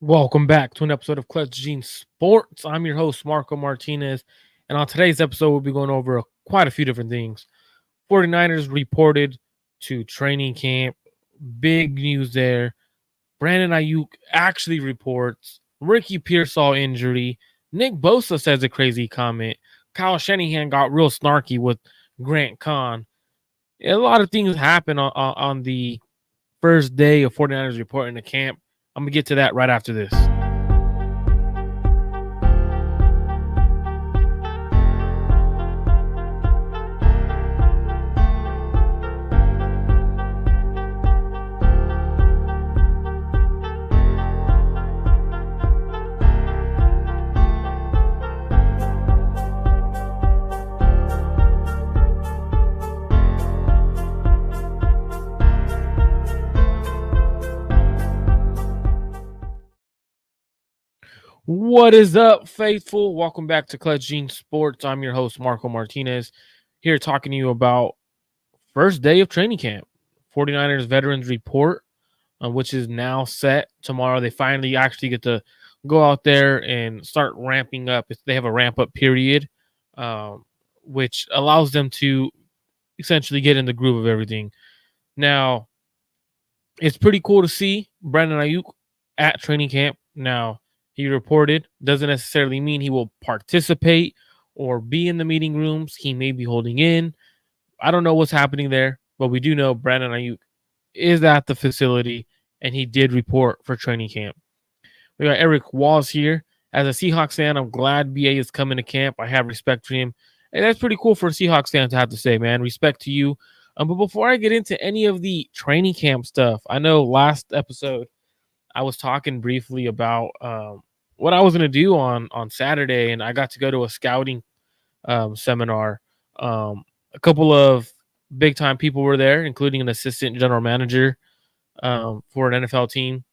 Welcome back to an episode of Clutch Gene Sports. I'm your host, Marco Martinez, and on today's episode, we'll be going over quite a few different things. 49ers reported to training camp. Big news there. Brandon Aiyuk actually reports. Ricky Pearsall injury. Nick Bosa says a crazy comment. Kyle Shanahan got real snarky with Grant Kahn. A lot of things happen on the first day of 49ers reporting to camp. I'm going to get to that right after this. What is up, faithful? Welcome back to Clutch Gene Sports. I'm your host, Marco Martinez, here talking to you about first day of training camp. 49ers Veterans Report, which is now set tomorrow. They finally actually get to go out there and start ramping up. They have a ramp-up period, which allows them to essentially get in the groove of everything. Now, it's pretty cool to see Brandon Aiyuk at training camp. Now, he reported, doesn't necessarily mean he will participate or be in the meeting rooms. He may be holding in. I don't know what's happening there, but we do know Brandon Aiyuk is at the facility, and he did report for training camp. We got Eric Walls here. As a Seahawks fan, I'm glad BA is coming to camp. I have respect for him. And that's pretty cool for a Seahawks fan to have to say, man. Respect to you. But before I get into any of the training camp stuff, I know last episode I was talking briefly about what I was going to do on Saturday, and I got to go to a scouting seminar. A couple of big-time people were there, including an assistant general manager for an NFL team.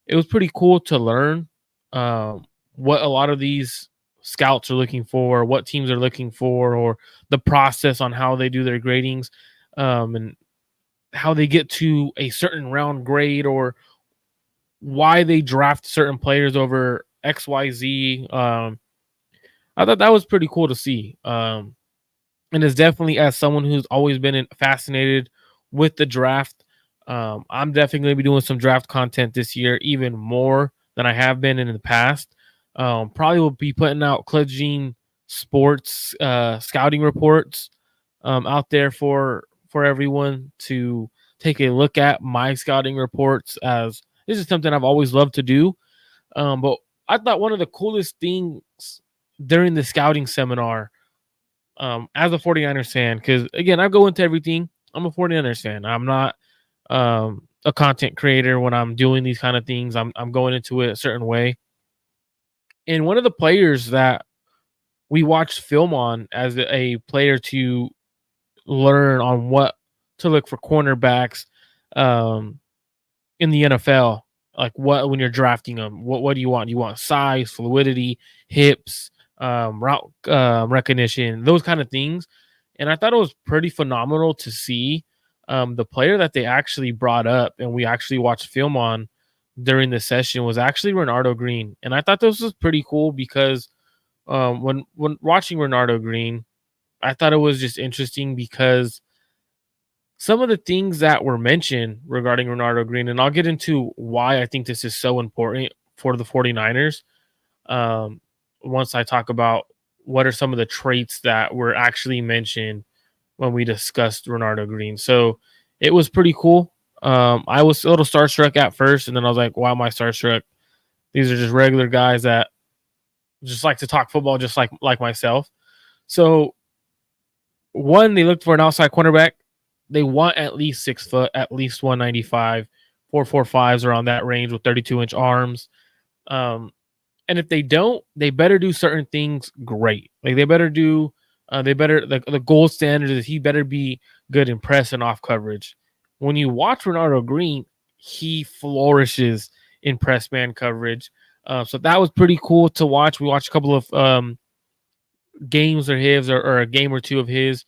It was pretty cool to learn what a lot of these scouts are looking for, what teams are looking for, or the process on how they do their gradings and how they get to a certain round grade or why they draft certain players over XYZ. I thought that was pretty cool to see. And it's definitely, as someone who's always been fascinated with the draft, I'm definitely going to be doing some draft content this year, even more than I have been in the past. Probably will be putting out Clutch Gene Sports scouting reports out there for everyone to take a look at. My scouting reports, as this is something I've always loved to do. But I thought one of the coolest things during the scouting seminar, as a 49ers fan, because, again, I go into everything. I'm a 49ers fan. I'm not a content creator when I'm doing these kind of things. I'm going into it a certain way. And one of the players that we watched film on as a player to learn on what to look for cornerbacks in the NFL, like what when you're drafting them, what do you want? You want size, fluidity, hips, route recognition, those kind of things. And I thought it was pretty phenomenal to see the player that they actually brought up and we actually watched film on during the session was actually Renardo Green. And I thought this was pretty cool because when watching Renardo Green, I thought it was just interesting because some of the things that were mentioned regarding Renardo Green, and I'll get into why I think this is so important for the 49ers once I talk about what are some of the traits that were actually mentioned when we discussed Renardo Green. So it was pretty cool. I was a little starstruck at first, and then I was like, why am I starstruck? These are just regular guys that just like to talk football just like myself. So, one, they looked for an outside cornerback. They want at least 6 foot, at least 195. 4.45s around that range with 32-inch arms. And if they don't, they better do certain things great. Like they better do, the gold standard is he better be good in press and off coverage. When you watch Renardo Green, he flourishes in press man coverage. So that was pretty cool to watch. We watched a couple of games or his or a game or two of his.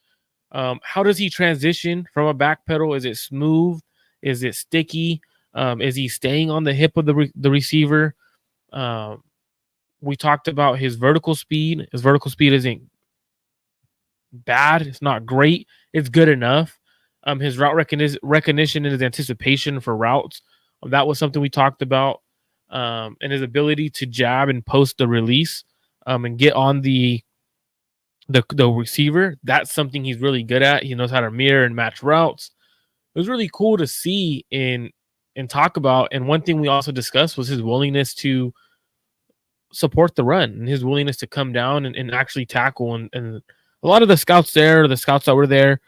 How does he transition from a back pedal? Is it smooth? Is it sticky? Is he staying on the hip of the receiver? We talked about his vertical speed. His vertical speed isn't bad. It's not great. It's good enough. His route recognition and his anticipation for routes. That was something we talked about. And his ability to jab and post the release and get on the receiver. That's something he's really good at. He knows how to mirror and match routes. It was really cool to see and talk about. And one thing we also discussed was his willingness to support the run and his willingness to come down and actually tackle. And a lot of the scouts that were there,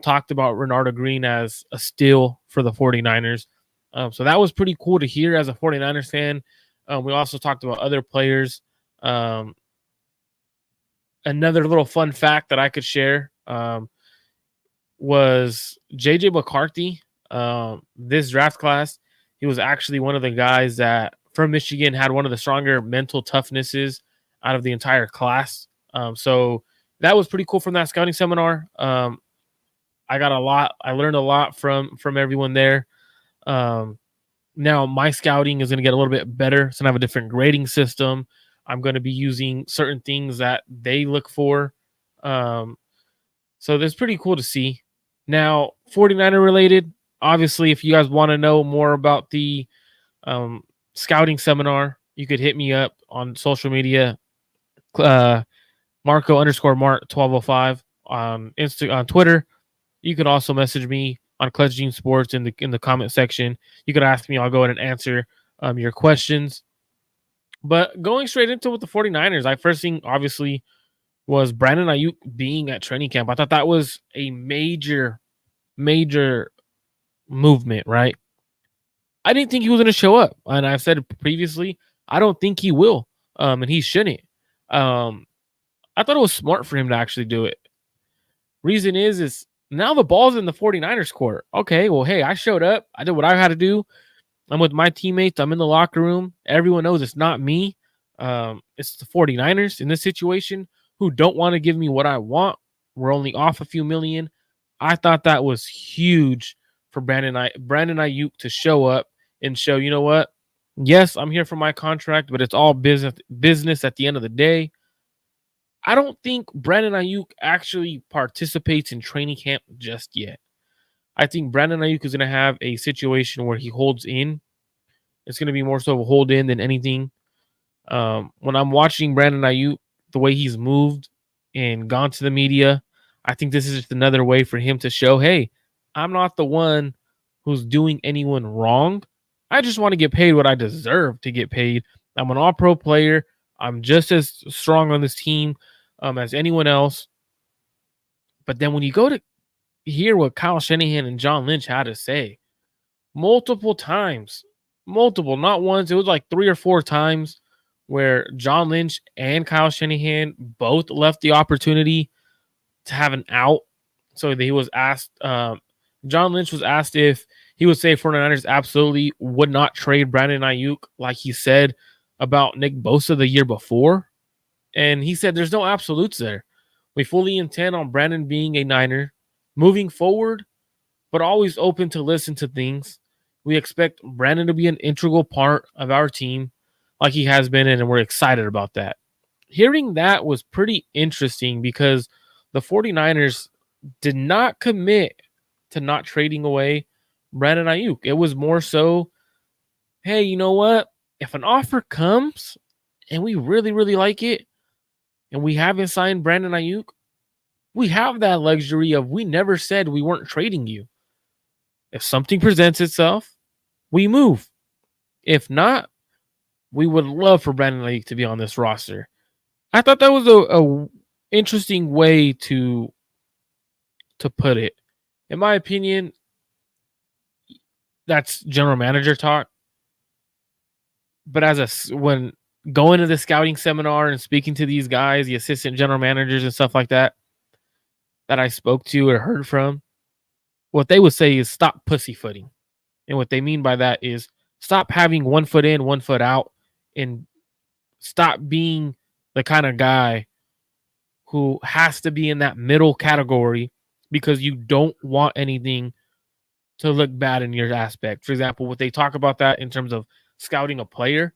talked about Renardo Green as a steal for the 49ers. So that was pretty cool to hear as a 49ers fan. We also talked about other players. Another little fun fact that I could share was J.J. McCarthy. This draft class, he was actually one of the guys that from Michigan had one of the stronger mental toughnesses out of the entire class. So that was pretty cool from that scouting seminar. I learned a lot from everyone there. Now my scouting is going to get a little bit better. So I have a different grading system. I'm going to be using certain things that they look for. So that's pretty cool to see. Now, 49er related, obviously, if you guys want to know more about the scouting seminar, you could hit me up on social media, Marco_Mart1205 on on Twitter. You can also message me on Clutch Gene Sports in the comment section. You could ask me. I'll go ahead and answer your questions. But going straight into with the 49ers, I first thing obviously was Brandon Aiyuk being at training camp. I thought that was a major movement, right? I didn't think he was going to show up. And I've said previously, I don't think he will. And he shouldn't. I thought it was smart for him to actually do it. Reason is now the ball's in the 49ers court. Okay, well, hey, I showed up. I did what I had to do. I'm with my teammates. I'm in the locker room. Everyone knows it's not me. It's the 49ers in this situation who don't want to give me what I want. We're only off a few million. I thought that was huge for Brandon Aiyuk to show up and show, you know what? Yes, I'm here for my contract, but it's all business at the end of the day. I don't think Brandon Aiyuk actually participates in training camp just yet. I think Brandon Aiyuk is going to have a situation where he holds in. It's going to be more so of a hold in than anything. When I'm watching Brandon Aiyuk, the way he's moved and gone to the media, I think this is just another way for him to show, hey, I'm not the one who's doing anyone wrong. I just want to get paid what I deserve to get paid. I'm an all-pro player. I'm just as strong on this team as anyone else. But then when you go to hear what Kyle Shanahan and John Lynch had to say multiple times, not once, it was like 3 or 4 times where John Lynch and Kyle Shanahan both left the opportunity to have an out. So he was asked, John Lynch was asked if he would say 49ers absolutely would not trade Brandon Aiyuk like he said about Nick Bosa the year before. And he said there's no absolutes there. We fully intend on Brandon being a Niner moving forward, but always open to listen to things. We expect Brandon to be an integral part of our team like he has been, and we're excited about that. Hearing that was pretty interesting because the 49ers did not commit to not trading away Brandon Aiyuk. It was more so, hey, you know what? If an offer comes and we really, really like it and we haven't signed Brandon Aiyuk, we have that luxury of we never said we weren't trading you. If something presents itself, we move. If not, we would love for Brandon Aiyuk to be on this roster. I thought that was a interesting way to put it. In my opinion, that's general manager talk. But when going to the scouting seminar and speaking to these guys, the assistant general managers and stuff like that I spoke to or heard from, what they would say is stop pussyfooting. And what they mean by that is stop having 1 foot in, 1 foot out, and stop being the kind of guy who has to be in that middle category because you don't want anything to look bad in your aspect. For example, what they talk about that in terms of scouting a player.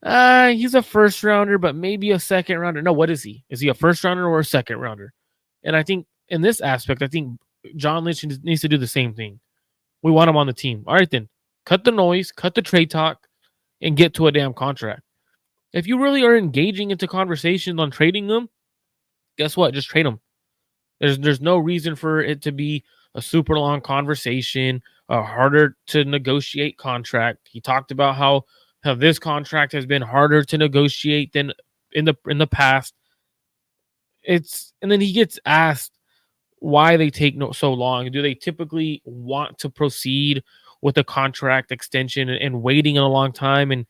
He's a first rounder, but maybe a second rounder. No, what is he? Is he a first rounder or a second rounder? And I think in this aspect, I think John Lynch needs to do the same thing. We want him on the team. All right, then cut the noise, cut the trade talk, and get to a damn contract. If you really are engaging into conversations on trading them, guess what? Just trade them. There's no reason for it to be a super long conversation, a harder to negotiate contract. He talked about how this contract has been harder to negotiate than in the past. And then he gets asked why they take so long. Do they typically want to proceed with a contract extension and waiting a long time? And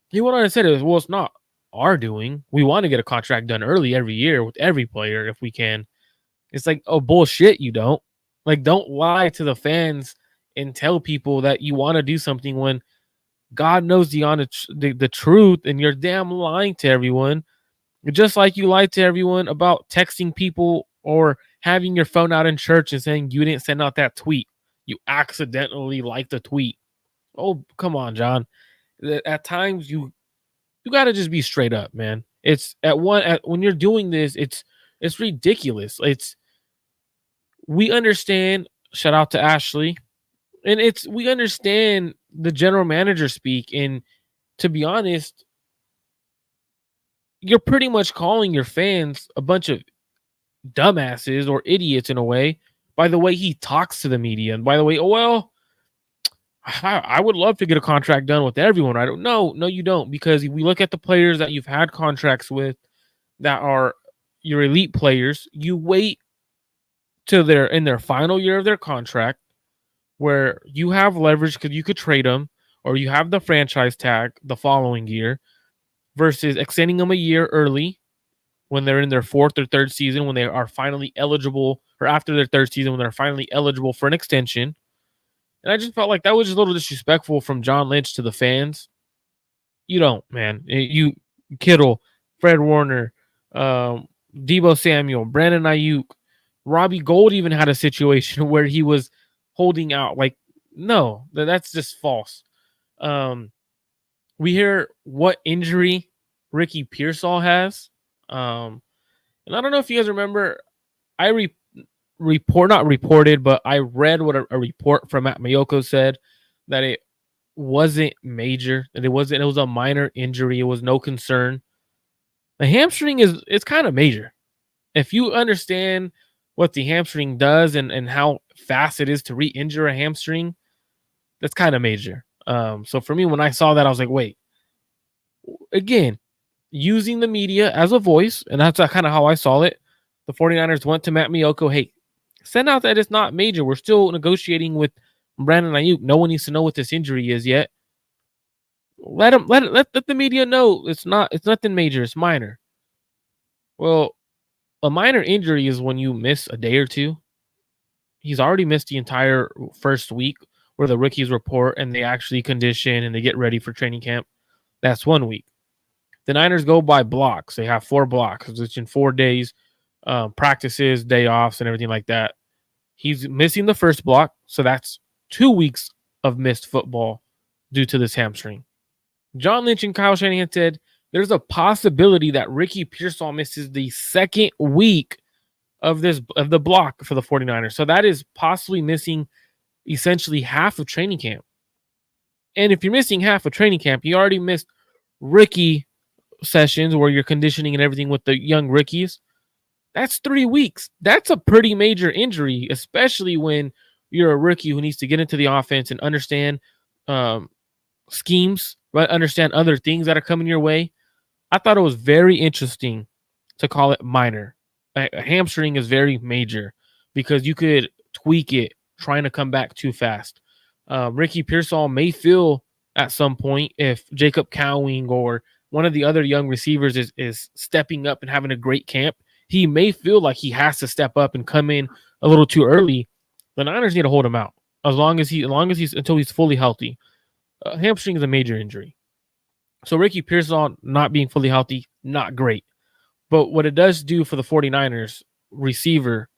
he went on and said, well, it's not our doing. We want to get a contract done early every year with every player if we can. It's like, oh, bullshit, you don't. Like, don't lie to the fans and tell people that you want to do something when God knows the truth, and you're damn lying to everyone. Just like you lied to everyone about texting people or having your phone out in church and saying you didn't send out that tweet. You accidentally liked the tweet. Oh, come on, John. At times you got to just be straight up, man. It's when you're doing this, it's ridiculous. We understand. Shout out to Ashley. And we understand the general manager speak. And to be honest, you're pretty much calling your fans a bunch of dumbasses or idiots in a way by the way he talks to the media. And by the way, I would love to get a contract done with everyone. I don't know. No, you don't. Because if we look at the players that you've had contracts with that are your elite players, you wait till they're in their final year of their contract where you have leverage because you could trade them or you have the franchise tag the following year versus extending them a year early when they're in their fourth or third season, when they are finally eligible, or after their third season when they're finally eligible for an extension. And I just felt like that was just a little disrespectful from John Lynch to the fans. You don't, man. You Kittle, Fred Warner, Deebo Samuel, Brandon Aiyuk, Robbie Gould even had a situation where he was holding out. Like, no, that's just false. We hear what injury Ricky Pearsall has. And I don't know if you guys remember, I not reported, but I read what a report from Matt Mayoko said that it wasn't major, that it was a minor injury. It was no concern. The hamstring it's kind of major. If you understand what the hamstring does and how fast it is to re-injure a hamstring, that's kind of major. So for me, when I saw that, I was like, wait, again, using the media as a voice, and that's kind of how I saw it. The 49ers went to Matt Mayoko, hey, send out that it's not major. We're still negotiating with Brandon Aiyuk. No one needs to know what this injury is yet. Let the media know it's nothing major. It's minor. Well, a minor injury is when you miss a day or two. He's already missed the entire first week where the rookies report and they actually condition and they get ready for training camp. That's 1 week. The Niners go by blocks. They have 4 blocks, which in 4 days, practices, day offs, and everything like that. He's missing the first block, so that's 2 weeks of missed football due to this hamstring. John Lynch and Kyle Shanahan said there's a possibility that Ricky Pearsall misses the second week of the block for the 49ers. So that is possibly missing essentially half of training camp. And if you're missing half of training camp, you already missed rookie sessions where you're conditioning and everything with the young rookies. That's 3 weeks. That's a pretty major injury, especially when you're a rookie who needs to get into the offense and understand schemes, right? Understand other things that are coming your way. I thought it was very interesting to call it minor. A hamstring is very major because you could tweak it trying to come back too fast. Ricky Pearsall may feel at some point if Jacob Cowing or one of the other young receivers is stepping up and having a great camp, he may feel like he has to step up and come in a little too early. The Niners need to hold him out until he's fully healthy. Hamstring is a major injury. So Ricky Pearsall not being fully healthy, not great. But what it does do for the 49ers receiver,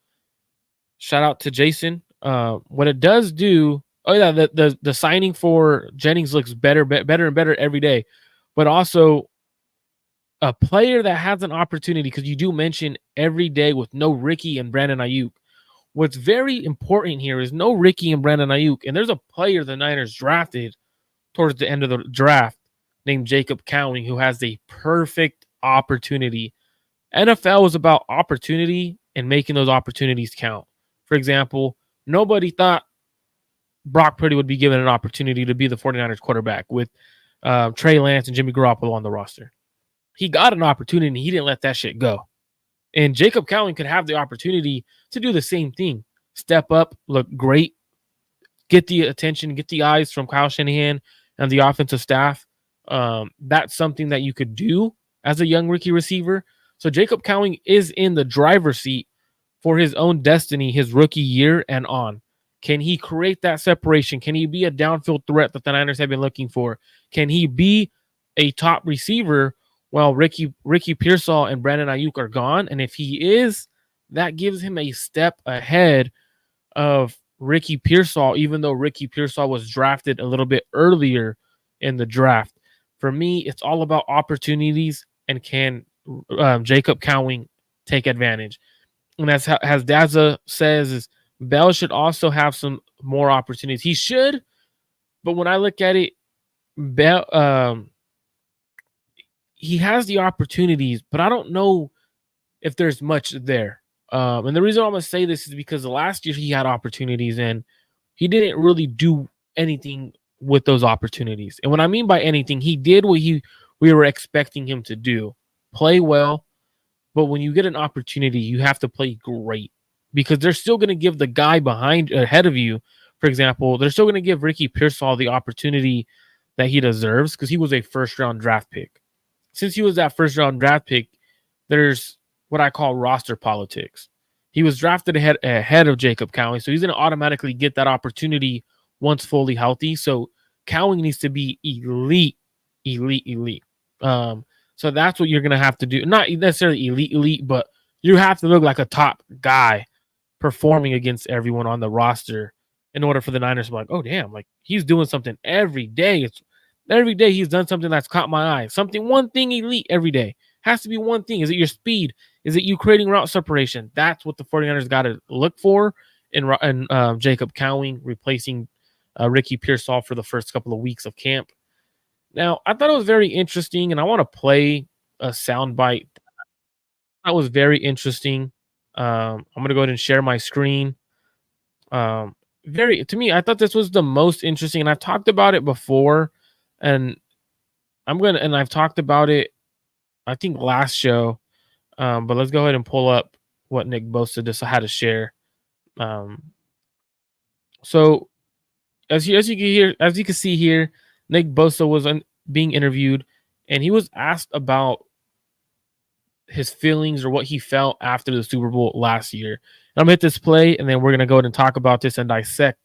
shout out to Jason. What it does do, Oh yeah, the signing for Jennings looks better and better every day, but also a player that has an opportunity, because you do mention every day with no Ricky and Brandon Aiyuk. What's very important here is no Ricky and Brandon Aiyuk, and there's a player the Niners drafted towards the end of the draft named Jacob Cowing, who has a perfect opportunity. NFL is about opportunity and making those opportunities count. For example, nobody thought Brock Purdy would be given an opportunity to be the 49ers quarterback with Trey Lance and Jimmy Garoppolo on the roster. He got an opportunity and he didn't let that shit go. And Jacob Cowing could have the opportunity to do the same thing. Step up, look great, get the attention, get the eyes from Kyle Shanahan and the offensive staff. That's something that you could do as a young rookie receiver. So Jacob Cowing is in the driver's seat for his own destiny, his rookie year and on. Can he create that separation? Can he be a downfield threat that the Niners have been looking for? Can he be a top receiver while Ricky Pearsall and Brandon Aiyuk are gone? And if he is, that gives him a step ahead of Ricky Pearsall, even though Ricky Pearsall was drafted a little bit earlier in the draft. For me, it's all about opportunities, and can Jacob Cowing take advantage? And as Daza says, is Bell should also have some more opportunities. He should, but when I look at it, Bell, he has the opportunities, but I don't know if there's much there. And the reason I'm going to say this is because the last year he had opportunities and he didn't really do anything with those opportunities. And what I mean by anything, he did what we were expecting him to do. Play well, but when you get an opportunity, you have to play great, because they're still going to give the guy ahead of you, for example, they're still going to give Ricky Pearsall the opportunity that he deserves because he was a first-round draft pick. Since he was that first-round draft pick, there's what I call roster politics. He was drafted ahead of Jacob Cowing, so he's going to automatically get that opportunity once fully healthy. So Cowing needs to be elite. So that's what you're going to have to do. Not necessarily elite, but you have to look like a top guy performing against everyone on the roster in order for the Niners to be like, oh, damn, like he's doing something every day. Every day he's done something that's caught my eye. One thing elite every day. Has to be one thing. Is it your speed? Is it you creating route separation? That's what the 49ers got to look for in Jacob Cowing replacing Ricky Pearsall for the first couple of weeks of camp. Now, I thought it was very interesting, and I want to play a soundbite. That was very interesting. I'm going to go ahead and share my screen. To me, I thought this was the most interesting, and I've talked about it before, and I've talked about it, I think, last show. But let's go ahead and pull up what Nick Bosa just had to share. So as you can see here, Nick Bosa was being interviewed, and he was asked about his feelings or what he felt after the Super Bowl last year. And I'm gonna hit this play, and then we're gonna go ahead and talk about this and dissect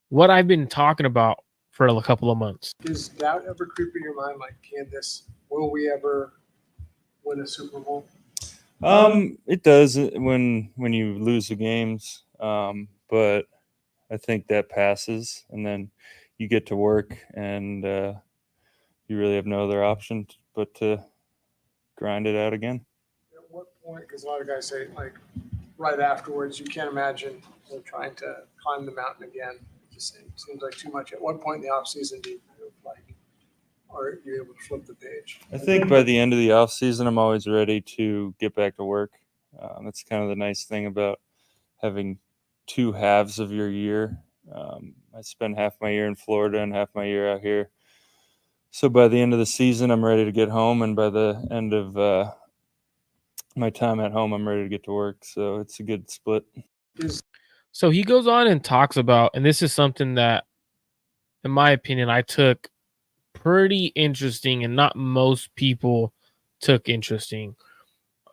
what I've been talking about for a couple of months. Does doubt ever creep in your mind? Like, will we ever win a Super Bowl? It does when you lose the games, but I think that passes, and then you get to work, and you really have no other option but to grind it out again. At what point? Because a lot of guys say, like, right afterwards, you can't imagine trying to climb the mountain again. It just seems like too much. At what point in the offseason do you are you able to flip the page? I think by the end of the offseason, I'm always ready to get back to work. That's kind of the nice thing about having two halves of your year. I spend half my year in Florida and half my year out here. So by the end of the season, I'm ready to get home. And by the end of my time at home, I'm ready to get to work. So it's a good split. So he goes on and talks about, and this is something that, in my opinion, I took pretty interesting and not most people took interesting.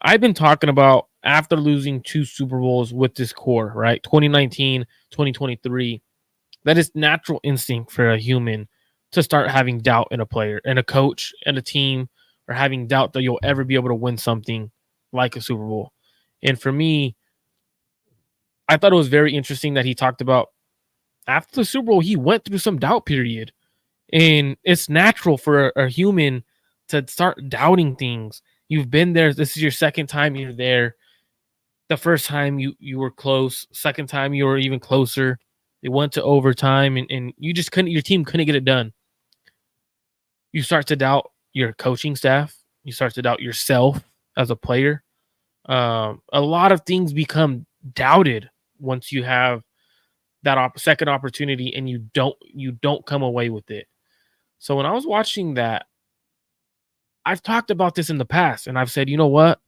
I've been talking about, after losing 2 Super Bowls with this core, right? 2019, 2023, that is natural instinct for a human to start having doubt in a player and a coach and a team, or having doubt that you'll ever be able to win something like a Super Bowl. And for me, I thought it was very interesting that he talked about after the Super Bowl, he went through some doubt period. And it's natural for a human to start doubting things. You've been there. This is your second time you're there. The first time you were close. Second time you were even closer. It went to overtime, and you just couldn't. Your team couldn't get it done. You start to doubt your coaching staff. You start to doubt yourself as a player. A lot of things become doubted once you have that second opportunity, and you don't come away with it. So when I was watching that, I've talked about this in the past, and I've said, you know what?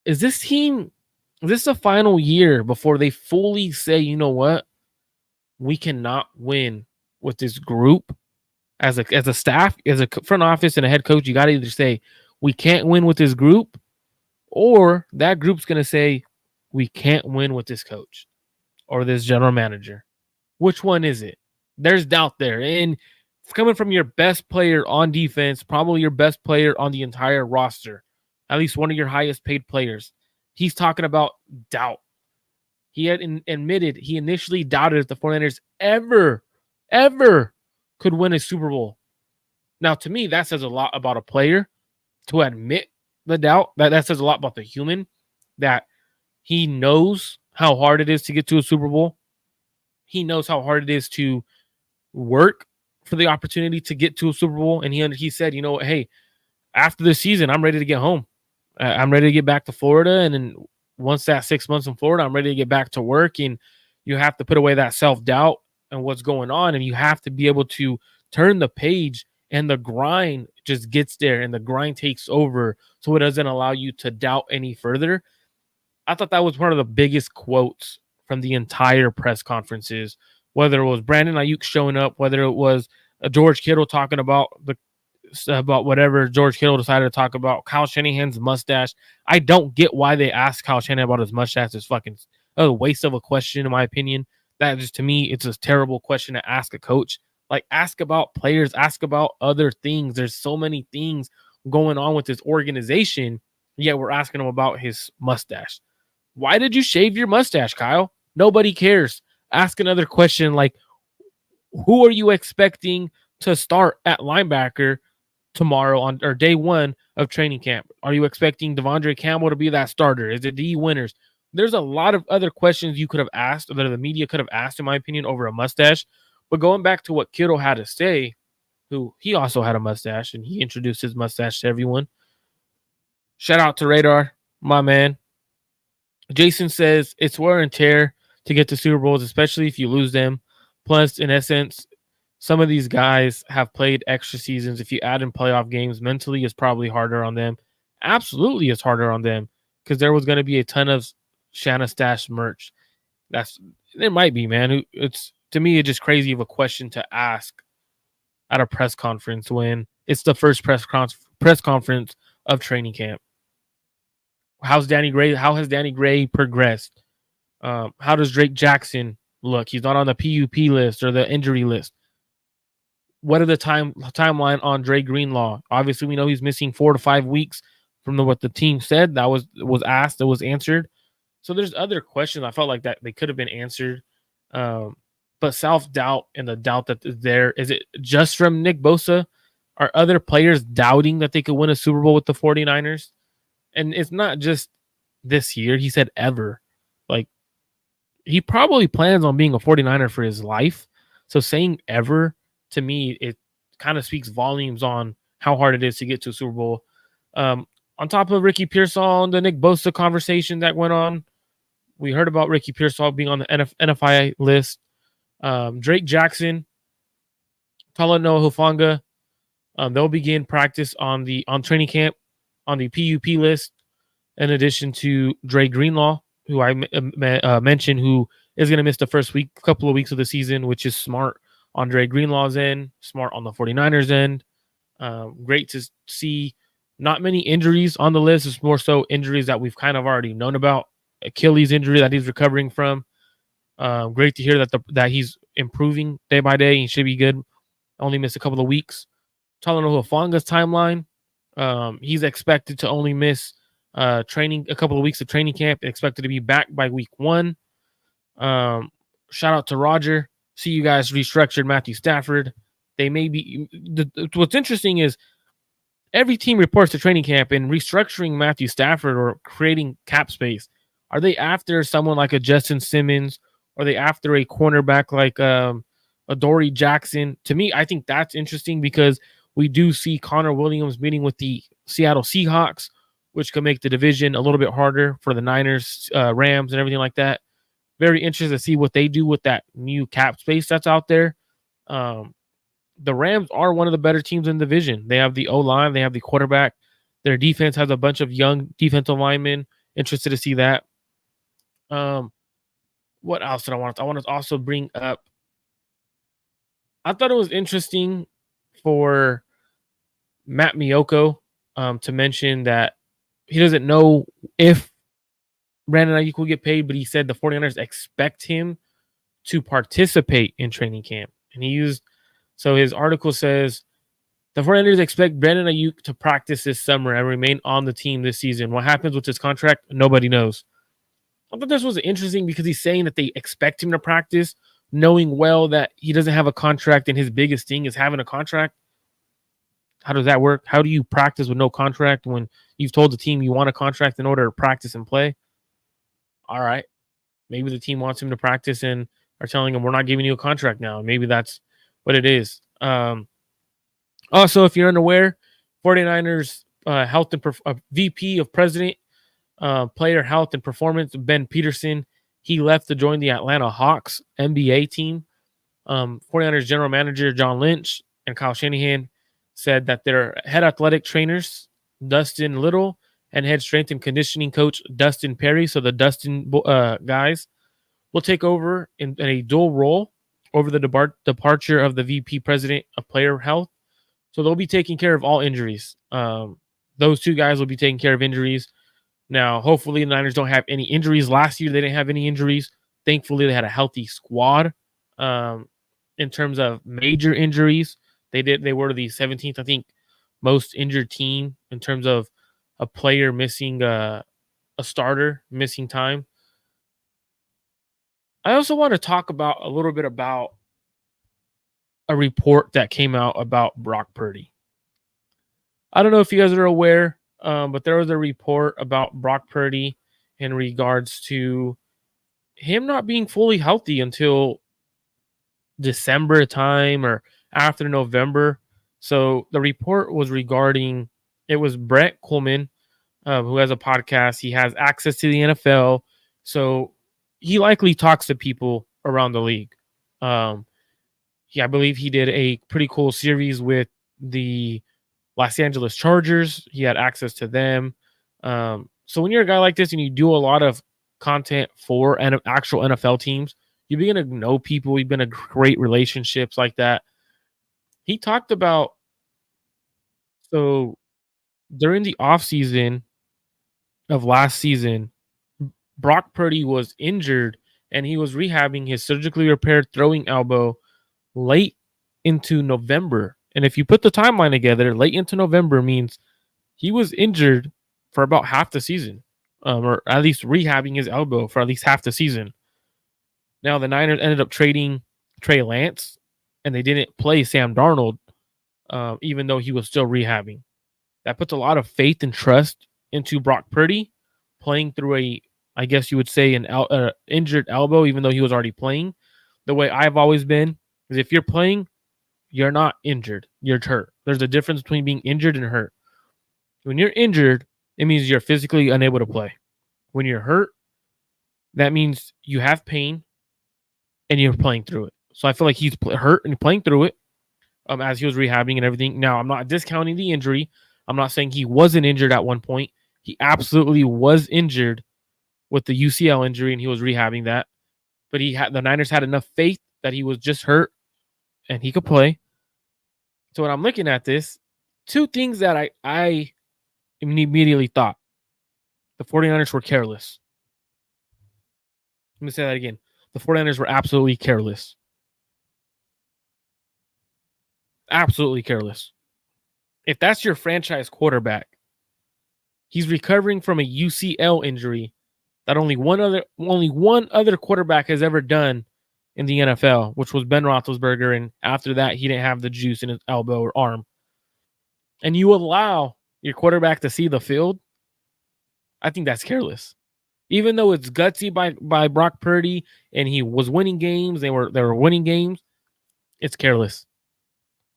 Is this the final year before they fully say, you know what? We cannot win with this group as a staff, as a front office and a head coach. You got to either say we can't win with this group, or that group's going to say we can't win with this coach or this general manager. Which one is it? There's doubt there. And coming from your best player on defense, probably your best player on the entire roster, at least one of your highest paid players, he's talking about doubt. He had admitted he initially doubted if the 49ers ever could win a Super Bowl. Now, to me, that says a lot about a player to admit the doubt. That says a lot about the human, that he knows how hard it is to get to a Super Bowl. He knows how hard it is to work for the opportunity to get to a Super Bowl. And he said, you know what, hey, after this season, I'm ready to get home. I'm ready to get back to Florida. And then once that 6 months in Florida, I'm ready to get back to work. And you have to put away that self-doubt and what's going on. And you have to be able to turn the page, and the grind just gets there and the grind takes over. So it doesn't allow you to doubt any further. I thought that was one of the biggest quotes from the entire press conferences, whether it was Brandon Aiyuk showing up, whether it was George Kittle talking about whatever George Kittle decided to talk about, Kyle Shanahan's mustache. I don't get why they asked Kyle Shanahan about his mustache. It's fucking a waste of a question, in my opinion. That just, to me, it's a terrible question to ask a coach. Like, ask about players, ask about other things. There's so many things going on with this organization, yet we're asking him about his mustache. Why did you shave your mustache, Kyle? Nobody cares. Ask another question like, who are you expecting to start at linebacker tomorrow or day one of training camp? Are you expecting Devondre Campbell to be that starter? Is it D. Winters? There's a lot of other questions you could have asked, or that the media could have asked, in my opinion, over a mustache. But going back to what Kittle had to say, who he also had a mustache, and he introduced his mustache to everyone. Shout out to Radar, my man. Jason says it's wear and tear to get to Super Bowls, especially if you lose them. Plus, in essence, some of these guys have played extra seasons. If you add in playoff games, mentally it's probably harder on them. Absolutely, it's harder on them because there was going to be a ton of Shanna Stash merch. There might be, man. It's, to me, it's just crazy of a question to ask at a press conference when it's the first press conference of training camp. How has Danny Gray progressed? How does Drake Jackson look? He's not on the PUP list or the injury list. What are the timeline on Dre Greenlaw? Obviously, we know he's missing 4 to 5 weeks from what the team said. That was asked, that was answered. So there's other questions I felt like that they could have been answered. But self-doubt and the doubt that is there, is it just from Nick Bosa? Are other players doubting that they could win a Super Bowl with the 49ers? And it's not just this year. He said ever. Like, he probably plans on being a 49er for his life. So saying ever, to me, it kind of speaks volumes on how hard it is to get to a Super Bowl. On top of Ricky Pearsall and the Nick Bosa conversation that went on, we heard about Ricky Pearsall being on the NFI list. Drake Jackson, Talanoa Hufanga, they'll begin practice on training camp on the PUP list, in addition to Dre Greenlaw, who I mentioned, who is going to miss the first couple of weeks of the season, which is smart on Dre Greenlaw's end, smart on the 49ers end. Great to see not many injuries on the list. It's more so injuries that we've kind of already known about. Achilles injury that he's recovering from. Great to hear that he's improving day by day. He should be good. Only missed a couple of weeks. Talanoa Hufanga's timeline. He's expected to only miss a couple of weeks of training camp. Expected to be back by week 1. shout out to Roger. See, you guys restructured Matthew Stafford. They may be. What's interesting is every team reports to training camp and restructuring Matthew Stafford or creating cap space. Are they after someone like a Justin Simmons? Or are they after a cornerback like a Dory Jackson? To me, I think that's interesting because we do see Connor Williams meeting with the Seattle Seahawks, which could make the division a little bit harder for the Niners, Rams, and everything like that. Very interested to see what they do with that new cap space that's out there. The Rams are one of the better teams in the division. They have the O-line. They have the quarterback. Their defense has a bunch of young defensive linemen. Interested to see that. What else did I want? I want to also bring up. I thought it was interesting for Matt Miyoko to mention that he doesn't know if Brandon Aiyuk will get paid, but he said the 49ers expect him to participate in training camp. And so his article says, the 49ers expect Brandon Aiyuk to practice this summer and remain on the team this season. What happens with his contract, nobody knows. I thought this was interesting because he's saying that they expect him to practice, knowing well that he doesn't have a contract and his biggest thing is having a contract. How does that work? How do you practice with no contract when you've told the team you want a contract in order to practice and play? All right. Maybe the team wants him to practice and are telling him, we're not giving you a contract now. Maybe that's what it is. Also, if you're unaware, 49ers health and VP of President, Player Health and Performance, Ben Peterson, he left to join the Atlanta Hawks NBA team. 49ers General Manager John Lynch and Kyle Shanahan said that their head athletic trainers, Dustin Little, and head strength and conditioning coach, Dustin Perry, so the Dustin guys, will take over in a dual role over the departure of the VP President of Player Health. So they'll be taking care of all injuries. Those two guys will be taking care of injuries. Now, hopefully the Niners don't have any injuries. Last year, they didn't have any injuries. Thankfully, they had a healthy squad. In terms of major injuries, they were the 17th, I think, most injured team in terms of a player missing a starter, missing time. I also want to talk about a little bit about a report that came out about Brock Purdy. I don't know if you guys are aware, but there was a report about Brock Purdy in regards to him not being fully healthy until December time or after November. So the report was regarding, it was Brett Coleman, who has a podcast. He has access to the NFL. So he likely talks to people around the league. I believe he did a pretty cool series with the Los Angeles Chargers. He had access to them. So when you're a guy like this and you do a lot of content for actual NFL teams, you begin to know people. You've been in great relationships like that. He talked about, so during the offseason of last season, Brock Purdy was injured and he was rehabbing his surgically repaired throwing elbow late into November. And if you put the timeline together, late into November means he was injured for about half the season, or at least rehabbing his elbow for at least half the season. Now, the Niners ended up trading Trey Lance, and they didn't play Sam Darnold, even though he was still rehabbing. That puts a lot of faith and trust into Brock Purdy playing through I guess you would say, an injured elbow, even though he was already playing. The way I've always been is if you're playing, you're not injured. You're hurt. There's a difference between being injured and hurt. When you're injured, it means you're physically unable to play. When you're hurt, that means you have pain and you're playing through it. So I feel like he's hurt and playing through it as he was rehabbing and everything. Now, I'm not discounting the injury. I'm not saying he wasn't injured at one point. He absolutely was injured with the UCL injury, and he was rehabbing that. But the Niners had enough faith that he was just hurt and he could play. So when I'm looking at this, two things that I immediately thought. The 49ers were careless. Let me say that again. The 49ers were absolutely careless. Absolutely careless. If that's your franchise quarterback, he's recovering from a UCL injury that only one other quarterback has ever done in the NFL, which was Ben Roethlisberger. And after that, he didn't have the juice in his elbow or arm. And you allow your quarterback to see the field, I think that's careless. Even though it's gutsy by Brock Purdy and he was winning games, they were winning games, it's careless.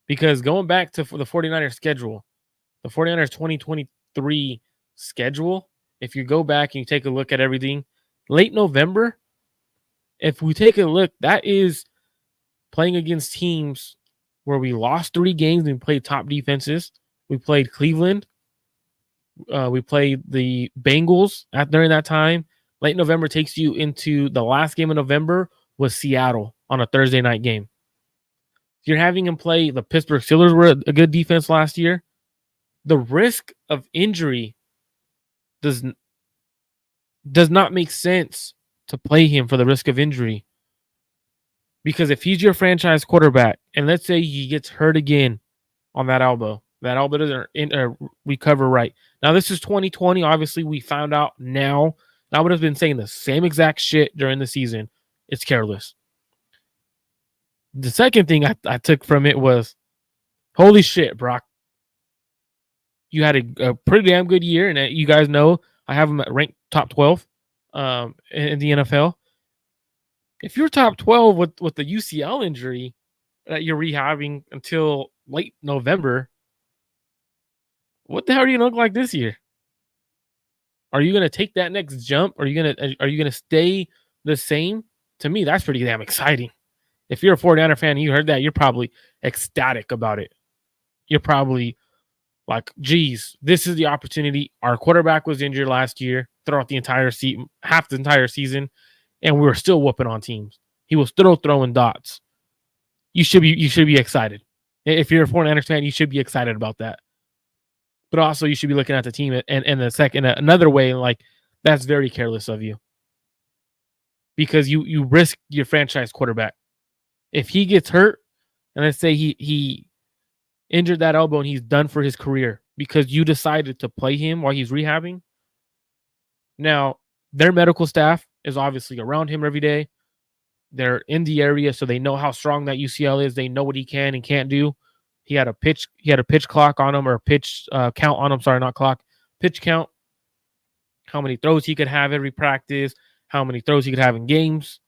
Because going back to the 49ers schedule, the 49ers 2023 schedule, if you go back and you take a look at everything, late November, if we take a look, that is playing against teams where we lost 3 games and played top defenses. We played Cleveland. We played the Bengals during that time. Late November takes you into the last game of November was Seattle on a Thursday night game. You're having him play the Pittsburgh Steelers were a good defense last year. The risk of injury does not make sense to play him for the risk of injury. Because if he's your franchise quarterback, and let's say he gets hurt again on that elbow doesn't recover right. Now, this is 2020. Obviously, we found out now. I would have been saying the same exact shit during the season. It's careless. The second thing I took from it was, holy shit, Brock. You had a pretty damn good year, and you guys know I have him at ranked top 12 in the NFL. If you're top 12 with the UCL injury that you're rehabbing until late November, what the hell are you going to look like this year? Are you going to take that next jump? Are you going to stay the same? To me, that's pretty damn exciting. If you're a 49er fan and you heard that, you're probably ecstatic about it. You're probably like, geez, this is the opportunity. Our quarterback was injured last year throughout the entire season, half the entire season, and we were still whooping on teams. He was still throwing dots. You should be excited. If you're a 49ers fan, you should be excited about that. But also, you should be looking at the team and the second another way, like that's very careless of you because you risk your franchise quarterback. If he gets hurt, and let's say he injured that elbow and he's done for his career because you decided to play him while he's rehabbing. Now, their medical staff is obviously around him every day. They're in the area, so they know how strong that UCL is. They know what he can and can't do. He had a pitch clock on him, or pitch count on him. Sorry, not clock. Pitch count. How many throws he could have every practice. How many throws he could have in games.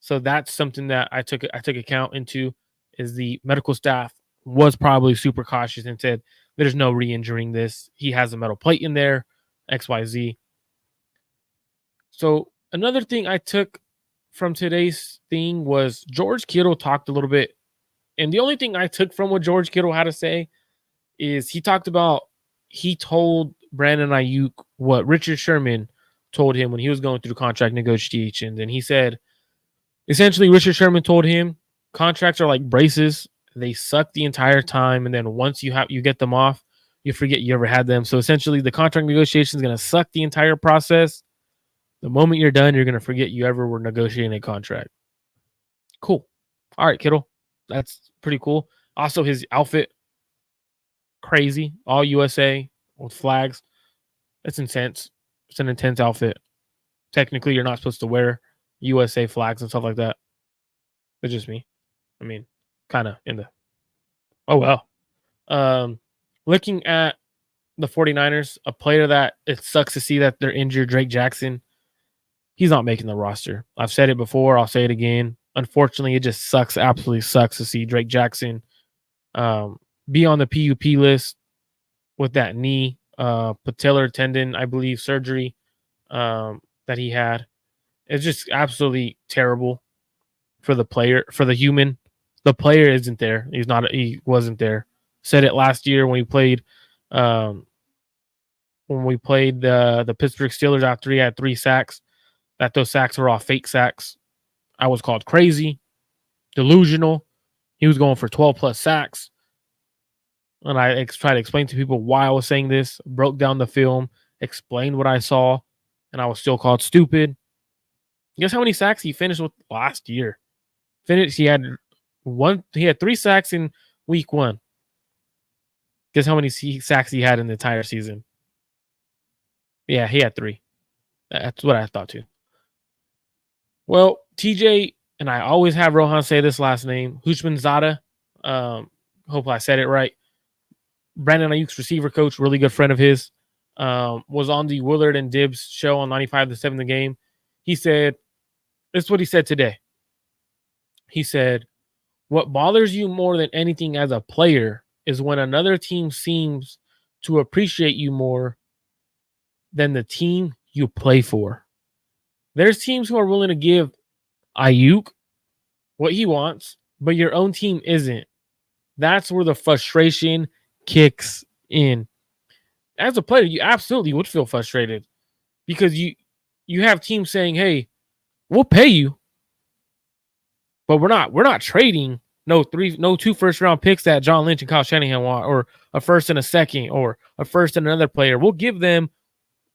So that's something that I took account into. Is the medical staff was probably super cautious and said, "There's no re-injuring this. He has a metal plate in there. XYZ." So another thing I took from today's thing was George Kittle talked a little bit. And the only thing I took from what George Kittle had to say is he told Brandon Aiyuk what Richard Sherman told him when he was going through contract negotiations. And he said, essentially, Richard Sherman told him contracts are like braces. They suck the entire time. And then once you get them off, you forget you ever had them. So essentially, the contract negotiation is going to suck the entire process. The moment you're done, you're going to forget you ever were negotiating a contract. Cool. All right, Kittle. That's pretty cool. Also, his outfit, crazy. All USA with flags. It's intense. It's an intense outfit. Technically, you're not supposed to wear USA flags and stuff like that. It's just me. I mean, kind of in the... Oh, well. Looking at the 49ers, a player that it sucks to see that they're injured, Drake Jackson. He's not making the roster. I've said it before. I'll say it again. Unfortunately, it just sucks. Absolutely sucks to see Drake Jackson be on the PUP list with that knee, patellar tendon, I believe, surgery that he had. It's just absolutely terrible for the player, for the human. The player isn't there. He wasn't there. Said it last year when we played the Pittsburgh Steelers after he had 3 sacks. That those sacks were all fake sacks. I was called crazy, delusional. He was going for 12 plus sacks. And I tried to explain to people why I was saying this, broke down the film, explained what I saw, and I was still called stupid. Guess how many sacks he finished with last year? He had 3 sacks in week 1. Guess how many sacks he had in the entire season? Yeah, he had 3. That's what I thought too. Well, TJ and I always have Rohan say this last name, Hushmanzada. Hope I said it right. Brandon Aiyuk's receiver coach, really good friend of his, was on the Willard and Dibbs show on 95-7 The Game. He said, this is what he said today. He said, what bothers you more than anything as a player is when another team seems to appreciate you more than the team you play for. There's teams who are willing to give Aiyuk what he wants, but your own team isn't. That's where the frustration kicks in. As a player, you absolutely would feel frustrated because you have teams saying, "Hey, we'll pay you, but we're not trading no 2 first round picks that John Lynch and Kyle Shanahan want, or a first and a second, or a first and another player. We'll give them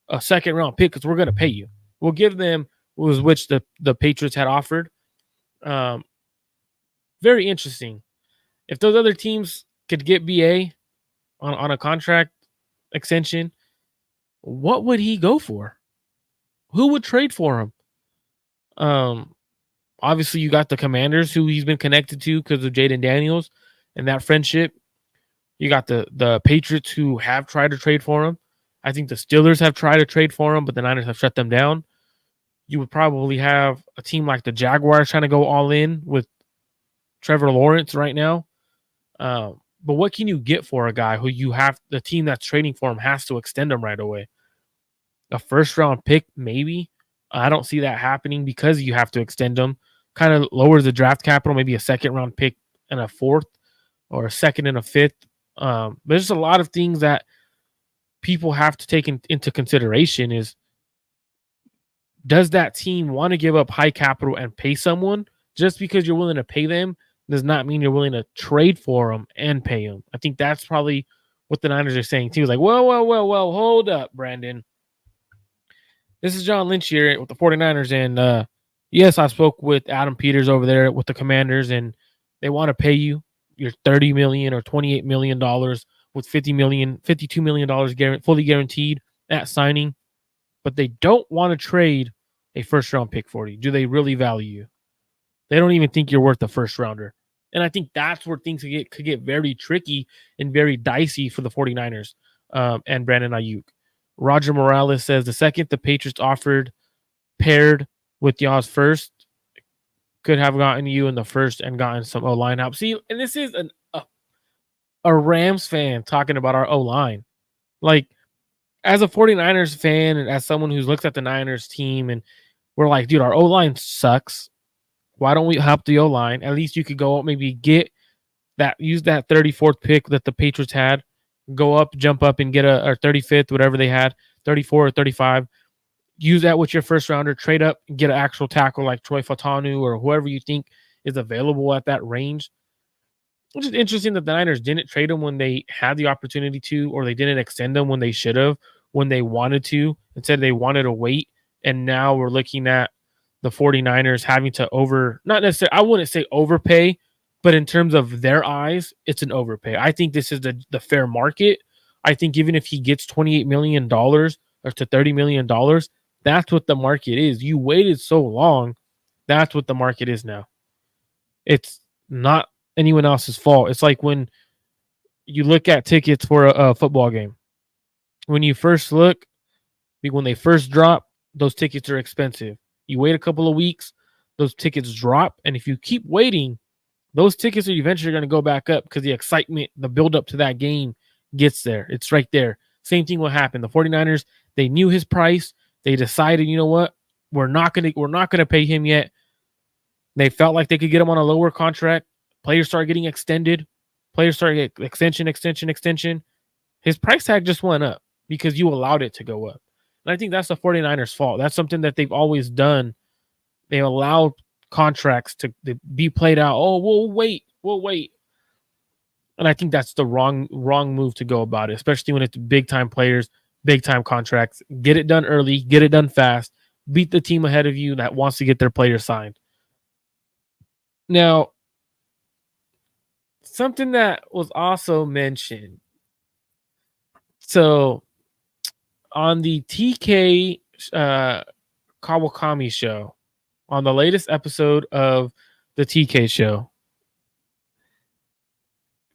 a second round pick because we're going to pay you. We'll give them," was which the Patriots had offered. Very interesting. If those other teams could get BA on a contract extension, what would he go for? Who would trade for him? Obviously, you got the Commanders, who he's been connected to because of Jaden Daniels and that friendship. You got the Patriots, who have tried to trade for him. I think the Steelers have tried to trade for him, but the Niners have shut them down. You would probably have a team like the Jaguars trying to go all in with Trevor Lawrence right now. But what can you get for a guy who you have, the team that's trading for him has to extend him right away? A first round pick, maybe. I don't see that happening because you have to extend them. Kind of lowers the draft capital, maybe a second round pick and a fourth, or a second and a fifth. There's a lot of things that people have to take into consideration. Is, does that team want to give up high capital and pay someone? Just because you're willing to pay them does not mean you're willing to trade for them and pay them. I think that's probably what the Niners are saying too. It's like, well, hold up, Brandon. This is John Lynch here with the 49ers, and yes, I spoke with Adam Peters over there with the Commanders, and they want to pay you your $30 million or $28 million with $52 million fully guaranteed at signing, but they don't want to trade a first-round pick for you. Do they really value you? They don't even think you're worth a first-rounder. And I think that's where things could get very tricky and very dicey for the 49ers and Brandon Aiyuk. Roger Morales says the second the Patriots offered paired with y'all's first, could have gotten you in the first and gotten some O-line help. See, and this is a Rams fan talking about our O-line. Like, as a 49ers fan and as someone who's looked at the Niners team, and we're like, dude, our O-line sucks. Why don't we help the O-line? At least you could go maybe use that 34th pick that the Patriots had, go up, jump up, and get a 35th, whatever they had, 34 or 35. Use that with your first rounder, trade up, and get an actual tackle like Troy Fautanu or whoever you think is available at that range. Which is interesting that the Niners didn't trade him when they had the opportunity to, or they didn't extend him when they should have, when they wanted to. Instead, they wanted to wait. And now we're looking at the 49ers having to not necessarily, I wouldn't say overpay, but in terms of their eyes, it's an overpay. I think this is the fair market. I think even if he gets $28 million or to $30 million, that's what the market is. You waited so long. That's what the market is now. It's not anyone else's fault. It's like when you look at tickets for a football game. When you first look, when they first drop, those tickets are expensive. You wait a couple of weeks, those tickets drop. And if you keep waiting, those tickets are eventually going to go back up because the excitement, the build-up to that game gets there. It's right there. Same thing will happen. The 49ers, they knew his price. They decided, you know what? We're not gonna pay him yet. They felt like they could get him on a lower contract. Players start getting extended. Players start getting extension. His price tag just went up because you allowed it to go up. And I think that's the 49ers' fault. That's something that they've always done. They allow contracts to be played out. Oh, we'll wait. And I think that's the wrong move to go about it, especially when it's big-time players, big-time contracts. Get it done early. Get it done fast. Beat the team ahead of you that wants to get their players signed. Now, something that was also mentioned. So, on the TK Kawakami show, on the latest episode of the TK show,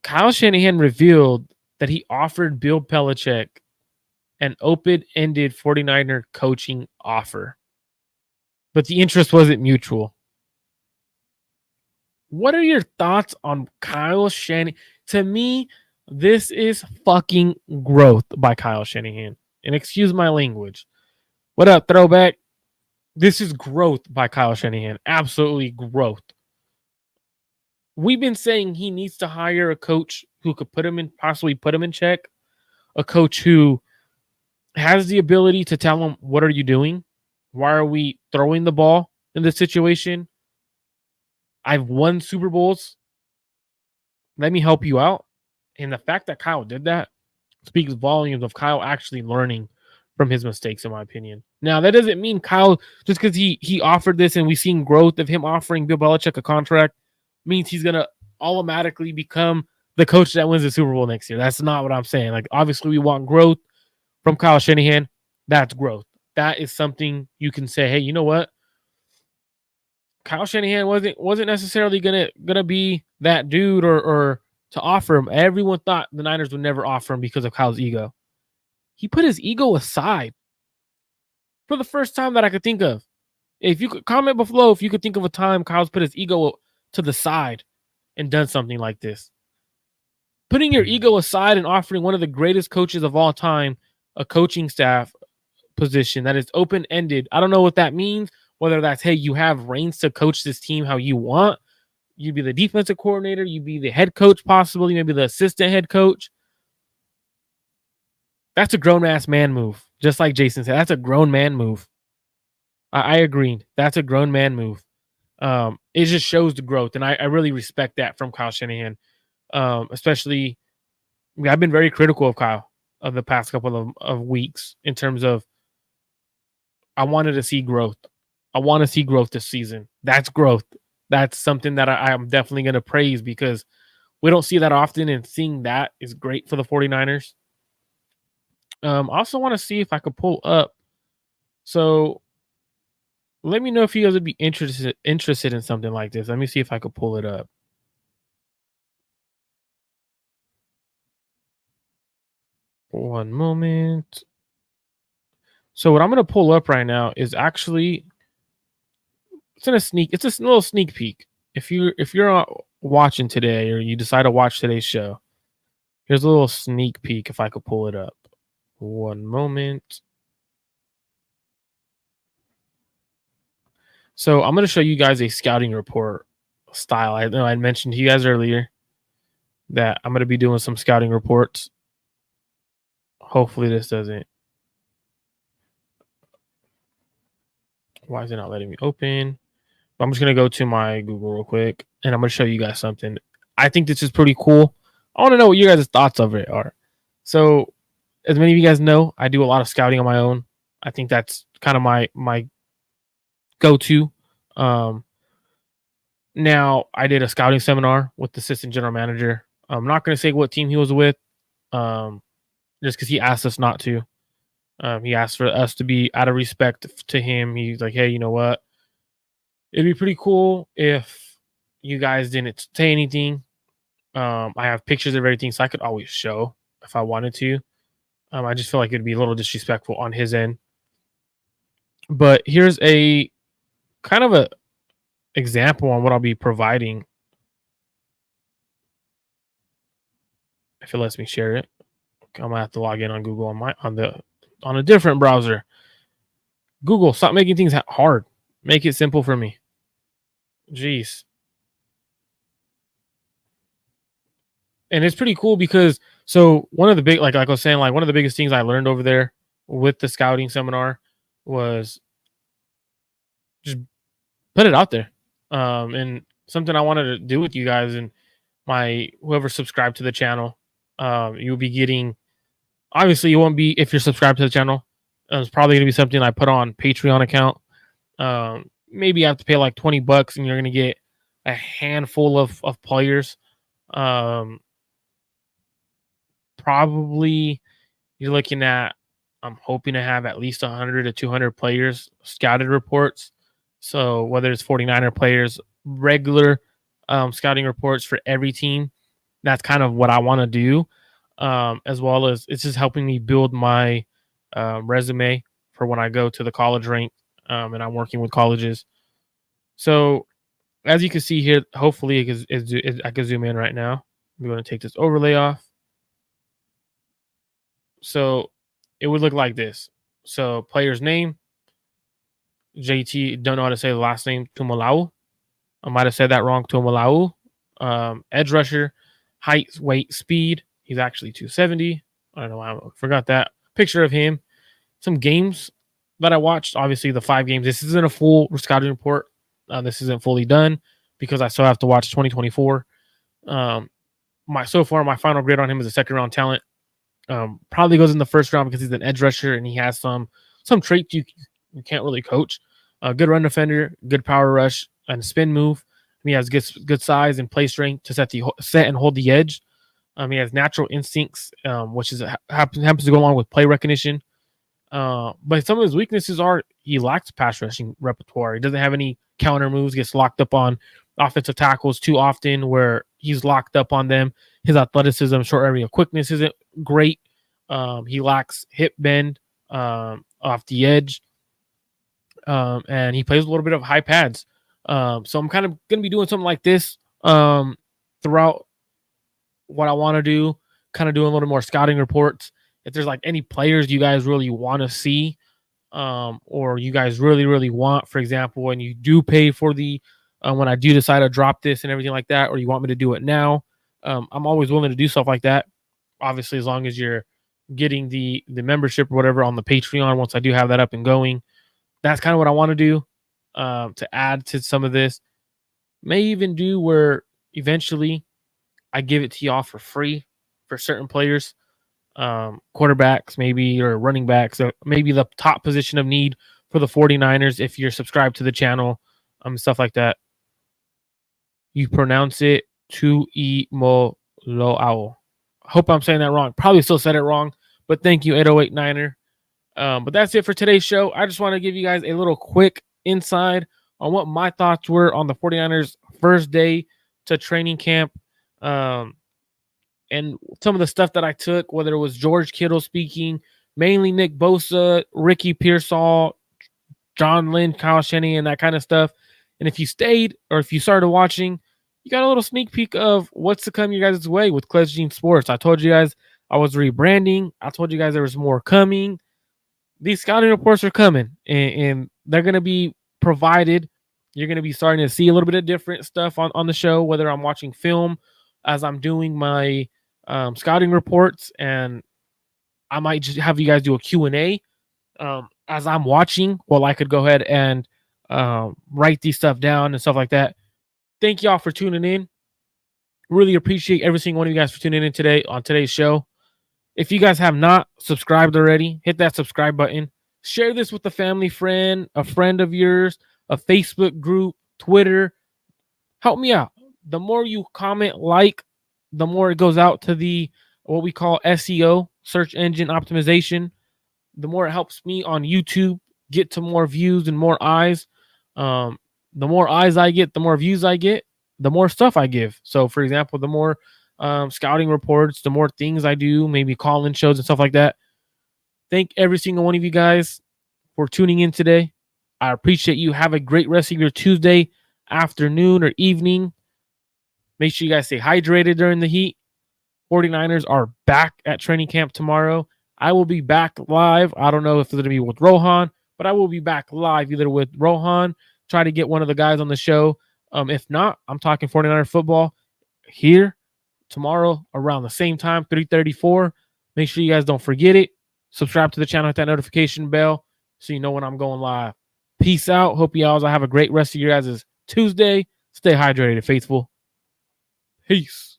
Kyle Shanahan revealed that he offered Bill Belichick an open-ended 49er coaching offer, but the interest wasn't mutual. What are your thoughts on Kyle Shanahan? To me, this is fucking growth by Kyle Shanahan. And excuse my language. What up, throwback? This is growth by Kyle Shanahan. Absolutely growth. We've been saying he needs to hire a coach who could possibly put him in check, a coach who has the ability to tell him, what are you doing? Why are we throwing the ball in this situation? I've won Super Bowls. Let me help you out. And the fact that Kyle did that speaks volumes of Kyle actually learning from his mistakes, in my opinion. Now, that doesn't mean Kyle, just because he offered this and we've seen growth of him offering Bill Belichick a contract, means he's going to automatically become the coach that wins the Super Bowl next year. That's not what I'm saying. Like, obviously, we want growth from Kyle Shanahan. That's growth. That is something you can say, hey, you know what? Kyle Shanahan wasn't necessarily gonna be that dude or to offer him. Everyone thought the Niners would never offer him because of Kyle's ego. He put his ego aside for the first time that I could think of. If you could comment below if you could think of a time Kyle's put his ego to the side and done something like this. Putting your ego aside and offering one of the greatest coaches of all time a coaching staff position that is open-ended. I don't know what that means. Whether that's, hey, you have reins to coach this team how you want. You'd be the defensive coordinator. You'd be the head coach, possibly. Maybe the assistant head coach. That's a grown-ass man move. Just like Jason said, that's a grown man move. I agree. That's a grown man move. It just shows the growth, and I really respect that from Kyle Shanahan. Especially, I've been very critical of Kyle of the past couple of weeks in terms of I wanted to see growth. I want to see growth this season. That's growth. That's something that I'm definitely going to praise because we don't see that often, and seeing that is great for the 49ers. I also want to see if I could pull up. So let me know if you guys would be interested in something like this. Let me see if I could pull it up. One moment. So what I'm going to pull up right now is actually it's a little sneak peek. If you're watching today or you decide to watch today's show, here's a little sneak peek if I could pull it up. One moment. So I'm going to show you guys a scouting report style. I know I mentioned to you guys earlier that I'm going to be doing some scouting reports. Hopefully this doesn't. Why is it not letting me open? I'm just going to go to my Google real quick, and I'm going to show you guys something. I think this is pretty cool. I want to know what you guys' thoughts of it are. So, as many of you guys know, I do a lot of scouting on my own. I think that's kind of my go-to. Now, I did a scouting seminar with the assistant general manager. I'm not going to say what team he was with, just because he asked us not to. He asked for us to be out of respect to him. He's like, hey, you know what? It'd be pretty cool if you guys didn't say anything. I have pictures of everything, so I could always show if I wanted to. I just feel like it'd be a little disrespectful on his end. But here's a kind of a example on what I'll be providing. If it lets me share it, I'm gonna have to log in on Google on a different browser. Google, stop making things hard. Make it simple for me. Jeez. And it's pretty cool because one of the big, like I was saying, like one of the biggest things I learned over there with the scouting seminar was just put it out there. And something I wanted to do with you guys and whoever subscribed to the channel, you'll be getting, obviously you won't be, if you're subscribed to the channel, it's probably going to be something I put on Patreon account. Maybe you have to pay like $20 and you're going to get a handful of players. Probably you're looking at, I'm hoping to have at least 100 to 200 players scouted reports. So whether it's 49er players, regular scouting reports for every team, that's kind of what I want to do. As well as it's just helping me build my resume for when I go to the college rank and I'm working with colleges. So as you can see here, hopefully I can zoom in right now. I'm going to take this overlay off. So it would look like this. So player's name, JT, don't know how to say the last name, Tumalau. I might have said that wrong, Tumalau. Edge rusher, height, weight, speed. He's actually 270. I don't know why I forgot that. Picture of him. Some games that I watched. Obviously, the 5 games. This isn't a full scouting report. This isn't fully done because I still have to watch 2024. My final grade on him is a second round talent. Probably goes in the first round because he's an edge rusher and he has some traits you can't really coach. Good run defender, good power rush, and spin move. He has good size and play strength to set and hold the edge. He has natural instincts, which happens to go along with play recognition. But some of his weaknesses are he lacks pass rushing repertoire. He doesn't have any counter moves. Gets locked up on offensive tackles too often, where he's locked up on them. His athleticism, short area quickness isn't great. He lacks hip bend off the edge, and he plays a little bit of high pads. So I'm kind of going to be doing something like this throughout what I want to do, kind of doing a little more scouting reports. If there's like any players you guys really want to see, or you guys really, really want, for example, when you do pay for the, when I do decide to drop this and everything like that, or you want me to do it now, I'm always willing to do stuff like that. Obviously, as long as you're getting the membership or whatever on the Patreon, once I do have that up and going, that's kind of what I want to do to add to some of this. May even do where eventually I give it to y'all for free for certain players, quarterbacks maybe, or running backs, or maybe the top position of need for the 49ers if you're subscribed to the channel, stuff like that. You pronounce it Tuimoloau. Hope I'm saying that wrong. Probably still said it wrong, but thank you, 808 Niner. But that's it for today's show. I just want to give you guys a little quick inside on what my thoughts were on the 49ers first day to training camp. And some of the stuff that I took, whether it was George Kittle speaking, mainly Nick Bosa, Ricky Pearsall, John Lynn, Kyle Shanahan, and that kind of stuff. And if you stayed or if you started watching, you got a little sneak peek of what's to come your guys' way with Clutch Gene Sports. I told you guys I was rebranding. I told you guys there was more coming. These scouting reports are coming, and they're going to be provided. You're going to be starting to see a little bit of different stuff on the show, whether I'm watching film as I'm doing my scouting reports, and I might just have you guys do a Q&A as I'm watching. Well, I could go ahead and write these stuff down and stuff like that. Thank y'all for tuning in. Really appreciate every single one of you guys for tuning in today on today's show. If you guys have not subscribed already, hit that subscribe button. Share this with a family friend, a friend of yours, a Facebook group, Twitter. Help me out. The more you comment, the more it goes out to the what we call SEO, search engine optimization. The more it helps me on YouTube get to more views and more eyes. The more eyes I get, the more views I get, the more stuff I give. So, for example, the more scouting reports, the more things I do, maybe call-in shows and stuff like that. Thank every single one of you guys for tuning in today. I appreciate you. Have a great rest of your Tuesday afternoon or evening. Make sure you guys stay hydrated during the heat. 49ers are back at training camp tomorrow. I will be back live. I don't know if it's going to be with Rohan, but I will be back live either with Rohan, try to get one of the guys on the show. If not, I'm talking 49er football here tomorrow around the same time, 3:34. Make sure you guys don't forget it. Subscribe to the channel, hit that notification bell so you know when I'm going live. Peace out. Hope you all have a great rest of your guys' Tuesday. Stay hydrated, faithful. Peace.